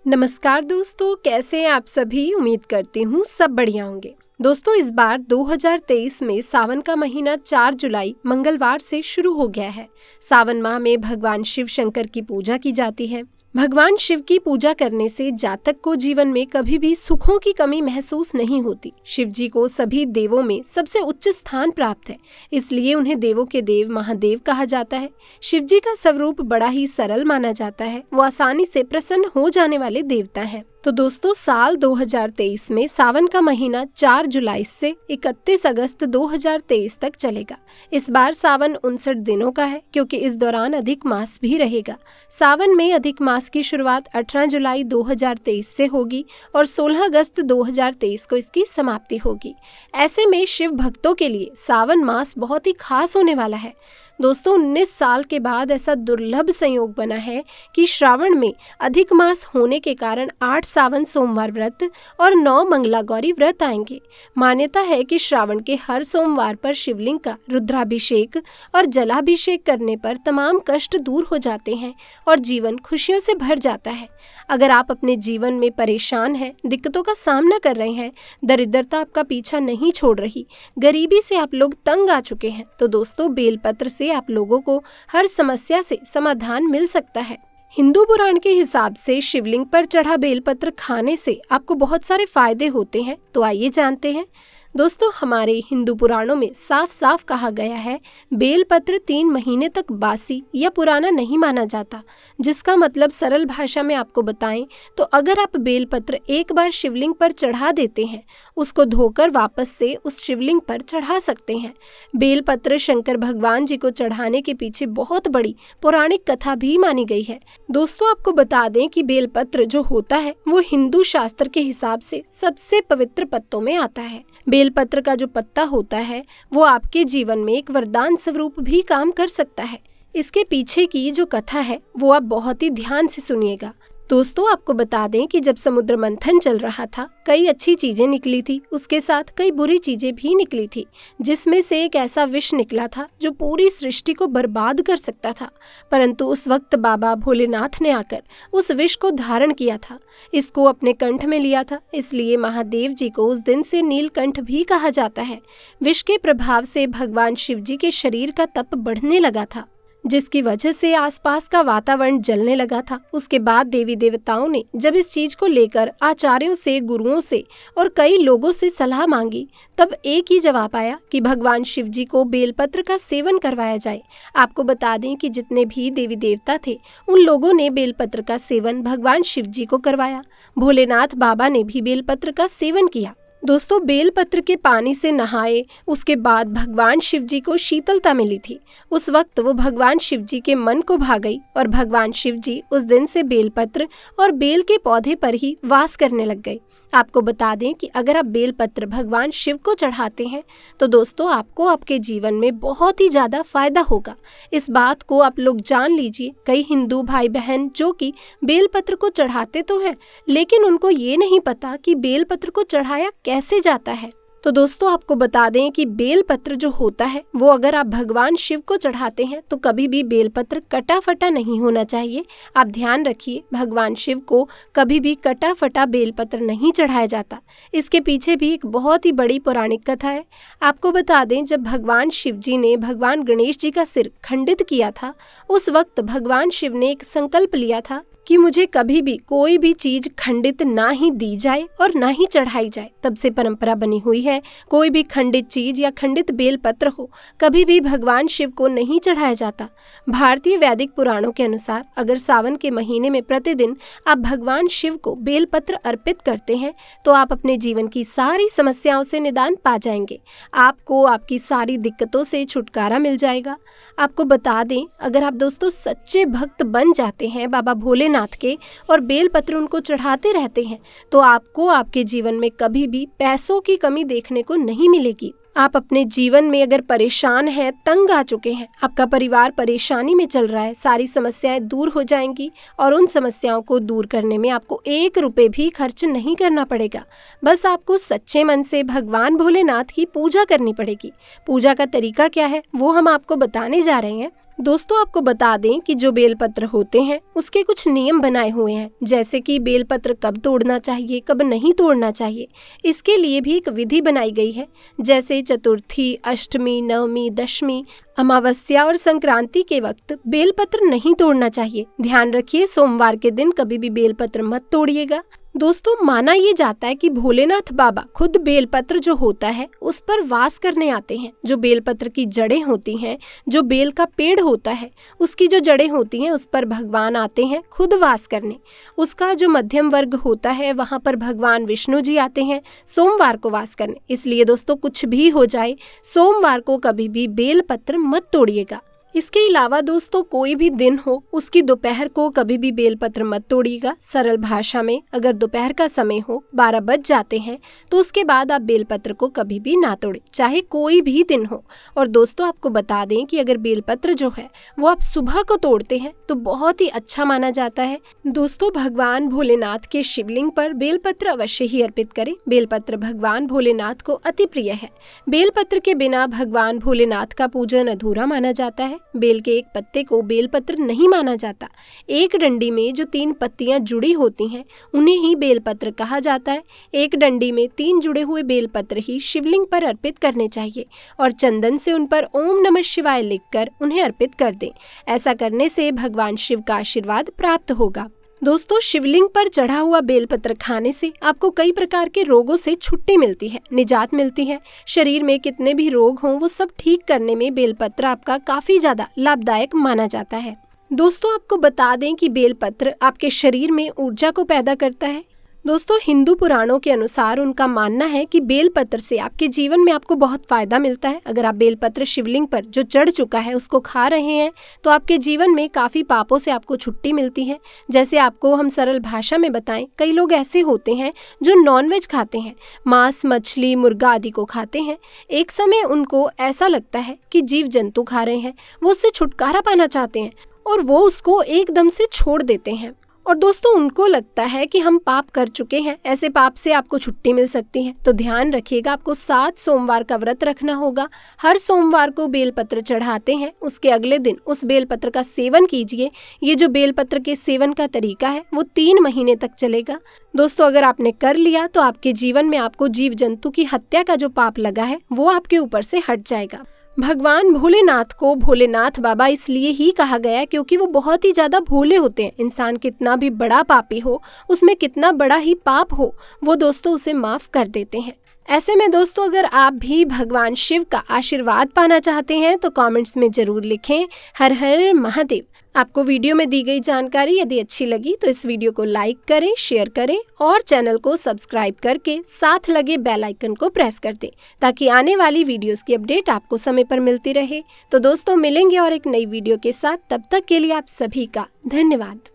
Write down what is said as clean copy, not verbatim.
नमस्कार दोस्तों, कैसे हैं आप सभी। उम्मीद करती हूँ सब बढ़िया होंगे। दोस्तों, इस बार 2023 में सावन का महीना 4 जुलाई मंगलवार से शुरू हो गया है। सावन माह में भगवान शिव शंकर की पूजा की जाती है। भगवान शिव की पूजा करने से जातक को जीवन में कभी भी सुखों की कमी महसूस नहीं होती। शिव जी को सभी देवों में सबसे उच्च स्थान प्राप्त है, इसलिए उन्हें देवों के देव महादेव कहा जाता है। शिव जी का स्वरूप बड़ा ही सरल माना जाता है। वो आसानी से प्रसन्न हो जाने वाले देवता हैं। तो दोस्तों, साल 2023 में सावन का महीना 4 जुलाई से 31 अगस्त 2023 तक चलेगा। इस बार सावन 59 दिनों का है, क्योंकि इस दौरान अधिक मास भी रहेगा। सावन में अधिक मास की शुरुआत 18 जुलाई 2023 से होगी और 16 अगस्त 2023 को इसकी समाप्ति होगी। ऐसे में शिव भक्तों के लिए सावन मास बहुत ही खास होने वाला है। दोस्तों, 19 साल के बाद ऐसा दुर्लभ संयोग बना है कि श्रावण में अधिक मास होने के कारण 8 सावन सोमवार व्रत और 9 मंगला गौरी व्रत आएंगे। मान्यता है कि श्रावण के हर सोमवार पर शिवलिंग का रुद्राभिषेक और जलाभिषेक करने पर तमाम कष्ट दूर हो जाते हैं और जीवन खुशियों से भर जाता है। अगर आप अपने जीवन में परेशान हैं, दिक्कतों का सामना कर रहे हैं, दरिद्रता आपका पीछा नहीं छोड़ रही, गरीबी से आप लोग तंग आ चुके हैं, तो दोस्तों बेलपत्र से आप लोगों को हर समस्या से समाधान मिल सकता है। हिंदू पुराण के हिसाब से शिवलिंग पर चढ़ा बेलपत्र खाने से आपको बहुत सारे फायदे होते हैं। तो आइए जानते हैं। दोस्तों, हमारे हिंदू पुराणों में साफ साफ कहा गया है, बेलपत्र 3 महीने तक बासी या पुराना नहीं माना जाता। जिसका मतलब सरल भाषा में आपको बताएं तो अगर आप बेलपत्र एक बार शिवलिंग पर चढ़ा देते हैं, उसको धोकर वापस से उस शिवलिंग पर चढ़ा सकते हैं। बेलपत्र शंकर भगवान जी को चढ़ाने के पीछे बहुत बड़ी पौराणिक कथा भी मानी गई है। दोस्तों, आपको बता दें कि बेलपत्र जो होता है वो हिंदू शास्त्र के हिसाब से सबसे पवित्र पत्तों में आता है। बेलपत्र का जो पत्ता होता है वो आपके जीवन में एक वरदान स्वरूप भी काम कर सकता है। इसके पीछे की जो कथा है वो आप बहुत ही ध्यान से सुनिएगा। दोस्तों, आपको बता दें कि जब समुद्र मंथन चल रहा था, कई अच्छी चीजें निकली थी, उसके साथ कई बुरी चीजें भी निकली थी, जिसमें से एक ऐसा विष निकला था जो पूरी सृष्टि को बर्बाद कर सकता था। परंतु उस वक्त बाबा भोलेनाथ ने आकर उस विष को धारण किया था, इसको अपने कंठ में लिया था। इसलिए महादेव जी को उस दिन से नीलकंठ भी कहा जाता है। विष के प्रभाव से भगवान शिव जी के शरीर का तप बढ़ने लगा था, जिसकी वजह से आसपास का वातावरण जलने लगा था। उसके बाद देवी देवताओं ने जब इस चीज को लेकर आचार्यों से, गुरुओं से और कई लोगों से सलाह मांगी, तब एक ही जवाब आया कि भगवान शिव जी को बेलपत्र का सेवन करवाया जाए। आपको बता दें कि जितने भी देवी देवता थे, उन लोगों ने बेलपत्र का सेवन भगवान शिव जी को करवाया। भोलेनाथ बाबा ने भी बेलपत्र का सेवन किया। दोस्तों, बेलपत्र के पानी से नहाए उसके बाद भगवान शिव जी को शीतलता मिली थी। उस वक्त वो भगवान शिव जी के मन को भा गई और भगवान शिव जी उस दिन से बेलपत्र और बेल के पौधे पर ही वास करने लग गए। आपको बता दें कि अगर आप बेलपत्र भगवान शिव को चढ़ाते हैं तो दोस्तों आपको आपके जीवन में बहुत ही ज्यादा फायदा होगा। इस बात को आप लोग जान लीजिए। कई हिंदू भाई बहन जो कि बेलपत्र को चढ़ाते तो हैं, लेकिन उनको ये नहीं पता कि बेलपत्र को चढ़ाया कैसे जाता है। तो दोस्तों, आपको बता दें कि बेलपत्र जो होता है वो अगर आप भगवान शिव को चढ़ाते हैं तो कभी भी बेलपत्र कटा फटा नहीं होना चाहिए। आप ध्यान रखिए, भगवान शिव को कभी भी कटा फटा बेलपत्र नहीं चढ़ाया जाता। इसके पीछे भी एक बहुत ही बड़ी पौराणिक कथा है। आपको बता दें, जब भगवान शिव जी ने भगवान गणेश जी का सिर खंडित किया था, उस वक्त भगवान शिव ने एक संकल्प लिया था कि मुझे कभी भी कोई भी चीज खंडित ना ही दी जाए और ना ही चढ़ाई जाए। तब से परंपरा बनी हुई है, कोई भी खंडित चीज या खंडित बेलपत्र हो कभी भी भगवान शिव को नहीं चढ़ाया जाता। भारतीय वैदिक पुराणों के अनुसार अगर सावन के महीने में प्रतिदिन आप भगवान शिव को बेलपत्र अर्पित करते हैं तो आप अपने जीवन की सारी समस्याओं से निदान पा जाएंगे। आपको आपकी सारी दिक्कतों से छुटकारा मिल जाएगा। आपको बता दें, अगर आप दोस्तों सच्चे भक्त बन जाते हैं बाबा भोलेनाथ के और बेलपत्र उनको चढ़ाते रहते हैं तो आपको आपके जीवन में कभी भी पैसों की कमी देखने को नहीं मिलेगी। आप अपने जीवन में अगर परेशान हैं, तंग आ चुके हैं, आपका परिवार परेशानी में चल रहा है, सारी समस्याएं दूर हो जाएंगी और उन समस्याओं को दूर करने में आपको 1 रुपए भी खर्च नहीं करना पड़ेगा। बस आपको सच्चे मन से भगवान भोलेनाथ की पूजा करनी पड़ेगी। पूजा का तरीका क्या है वो हम आपको बताने जा रहे हैं। दोस्तों आपको बता दें कि जो बेलपत्र होते हैं उसके कुछ नियम बनाए हुए हैं, जैसे कि बेलपत्र कब तोड़ना चाहिए, कब नहीं तोड़ना चाहिए। इसके लिए भी एक विधि बनाई गई है, जैसे चतुर्थी, अष्टमी, नवमी, दशमी, अमावस्या और संक्रांति के वक्त बेलपत्र नहीं तोड़ना चाहिए। ध्यान रखिए, सोमवार के दिन कभी भी बेलपत्र मत तोड़िएगा। दोस्तों माना ये जाता है कि भोलेनाथ बाबा खुद बेलपत्र जो होता है उस पर वास करने आते हैं। जो बेलपत्र की जड़ें होती हैं, जो बेल का पेड़ होता है उसकी जो जड़ें होती हैं उस पर भगवान आते हैं खुद वास करने। उसका जो मध्यम वर्ग होता है वहाँ पर भगवान विष्णु जी आते हैं सोमवार को वास करने। इसलिए दोस्तों कुछ भी हो जाए, सोमवार को कभी भी बेलपत्र मत तोड़िएगा। इसके अलावा दोस्तों कोई भी दिन हो उसकी दोपहर को कभी भी बेलपत्र मत तोड़िएगा। सरल भाषा में अगर दोपहर का समय हो, 12 बज जाते हैं, तो उसके बाद आप बेलपत्र को कभी भी ना तोड़ें, चाहे कोई भी दिन हो। और दोस्तों आपको बता दें कि अगर बेलपत्र जो है वो आप सुबह को तोड़ते हैं तो बहुत ही अच्छा माना जाता है। दोस्तों भगवान भोलेनाथ के शिवलिंग पर बेलपत्र अवश्य ही अर्पित करें। बेलपत्र भगवान भोलेनाथ को अति प्रिय है। बेलपत्र के बिना भगवान भोलेनाथ का पूजन अधूरा माना जाता है। बेल के एक पत्ते को बेलपत्र नहीं माना जाता। एक डंडी में जो 3 पत्तियां जुड़ी होती हैं उन्हें ही बेलपत्र कहा जाता है। एक डंडी में 3 जुड़े हुए बेलपत्र ही शिवलिंग पर अर्पित करने चाहिए और चंदन से उन पर ओम नमः शिवाय लिखकर उन्हें अर्पित कर दें। ऐसा करने से भगवान शिव का आशीर्वाद प्राप्त होगा। दोस्तों शिवलिंग पर चढ़ा हुआ बेलपत्र खाने से आपको कई प्रकार के रोगों से छुट्टी मिलती है, निजात मिलती है। शरीर में कितने भी रोग हों वो सब ठीक करने में बेलपत्र आपका काफी ज्यादा लाभदायक माना जाता है। दोस्तों आपको बता दें कि बेलपत्र आपके शरीर में ऊर्जा को पैदा करता है। दोस्तों हिंदू पुराणों के अनुसार उनका मानना है कि बेलपत्र से आपके जीवन में आपको बहुत फायदा मिलता है। अगर आप बेलपत्र शिवलिंग पर जो चढ़ चुका है उसको खा रहे हैं तो आपके जीवन में काफी पापों से आपको छुट्टी मिलती है। जैसे आपको हम सरल भाषा में बताएं, कई लोग ऐसे होते हैं जो नॉनवेज खाते हैं, मांस, मछली, मुर्गा आदि को खाते हैं। एक समय उनको ऐसा लगता है कि जीव जंतु खा रहे हैं, वो उससे छुटकारा पाना चाहते हैं और वो उसको एकदम से छोड़ देते हैं। और दोस्तों उनको लगता है कि हम पाप कर चुके हैं, ऐसे पाप से आपको छुट्टी मिल सकती है। तो ध्यान रखिएगा, आपको 7 सोमवार का व्रत रखना होगा। हर सोमवार को बेलपत्र चढ़ाते हैं, उसके अगले दिन उस बेलपत्र का सेवन कीजिए। ये जो बेलपत्र के सेवन का तरीका है वो 3 महीने तक चलेगा। दोस्तों अगर आपने कर लिया तो आपके जीवन में आपको जीव जंतु की हत्या का जो पाप लगा है वो आपके ऊपर से हट जाएगा। भगवान भोलेनाथ को भोलेनाथ बाबा इसलिए ही कहा गया क्योंकि वो बहुत ही ज्यादा भोले होते हैं। इंसान कितना भी बड़ा पापी हो, उसमें कितना बड़ा ही पाप हो, वो दोस्तों उसे माफ कर देते हैं। ऐसे में दोस्तों अगर आप भी भगवान शिव का आशीर्वाद पाना चाहते हैं तो कमेंट्स में जरूर लिखें हर हर महादेव। आपको वीडियो में दी गई जानकारी यदि अच्छी लगी तो इस वीडियो को लाइक करें, शेयर करें और चैनल को सब्सक्राइब करके साथ लगे बेल आइकन को प्रेस कर दें ताकि आने वाली वीडियोस की अपडेट आपको समय पर मिलती रहे। तो दोस्तों मिलेंगे और एक नई वीडियो के साथ, तब तक के लिए आप सभी का धन्यवाद।